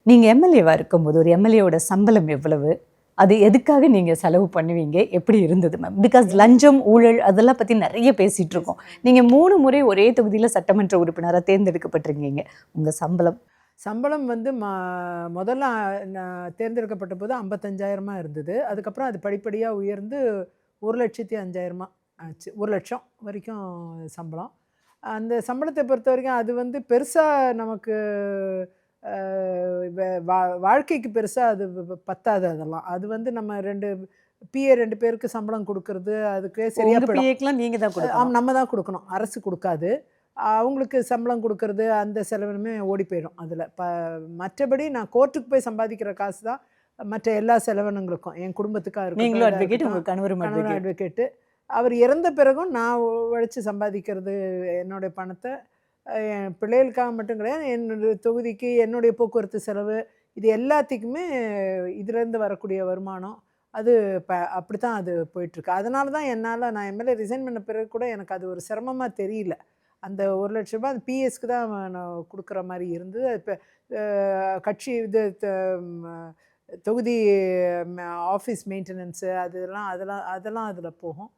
நீங்க எம்எல்ஏவா இருக்கும்போது, ஒரு எம்எல்ஏவோட சம்பளம் எவ்வளவு? அது எதுக்காக நீங்க செலவு பண்ணுவீங்க? எப்படி இருந்தது மேம்? பிகாஸ் லஞ்சம், ஊழல் அதெல்லாம் பத்தி நெறைய பேசிட்டு இருக்கோம். நீங்க 3 முறை ஒரே தொகுதியில சட்டமன்ற உறுப்பினரா தேர்ந்தெடுக்கப்பட்டிருக்கீங்க. உங்க சம்பளம்? சம்பளம் வந்து முதல்ல நான் தேர்ந்தெடுக்கப்பட்டபோது 55,000 இருந்தது. அதுக்கப்புறம் அது படிப்படியா உயர்ந்து 1,05,000 ஆச்சு. 1,00,000 வரைக்கும் சம்பளம். அந்த சம்பளத்த பொறுத்தவரைக்கும் அது வந்து பெருசா நமக்கு அ வ வா வாழ்க்கைக்கு பெருசா அது பத்தாது அதெல்லாம். அது வந்து நம்ம 2 பிஏ 2 பேருக்கு சம்பளம் குடுக்குறது, அதுக்கே சரியா உங்க போயிடும். பிஏக்கெல்லாம் நீங்க தான் குடுக்கணும். நம்ம தான் குடுக்கணும். அரசு குடுக்காது. அவங்களுக்கு சம்பளம் குடுக்கறது, அந்த செலவுமே ஓடி போயிடும் அதுல. மற்றபடி நான் கோர்ட்டுக்கு போய் சம்பாதிக்கிற காசு தான் மற்ற எல்லா செலவினங்களுக்கும். என் குடும்பத்துக்கா இருக்கட்டும், நீங்களும் இதா அட்வொகேட், இருக்கட்டும். உங்க கணவரும் கணவரும் அட்வொகேட். அட்வொகேட்டு. அவர் இறந்த பிறகும் நான் உழைச்சு சம்பாதிக்கிறது என்னுடைய பணத்த, என் பிள்ளைகளுக்காக மட்டும் கிடையாது. என்னுடைய தொகுதிக்கு, என்னுடைய போக்குவரத்து செலவு, இது எல்லாத்துக்குமே இதுலேருந்து வரக்கூடிய வருமானம். அது அப்படித்தான் அது போயிட்டுருக்கு. அதனால தான் நான் எம்எல்ஏ ரிசைன் பண்ண பிறகு கூட எனக்கு அது ஒரு சிரமமா தெரியல. அந்த ரூ. 1,00,000 அந்த பிஎஸ்க்கு தான் நான் குடுக்குற மாரி இருந்தது. இப்ப கட்சி இது ம தொகுதி ம ஆஃபீஸ் மெயின்டெனன்ஸு அதெல்லாம் அதெல்லாம் அதெல்லாம் அதில போகும்.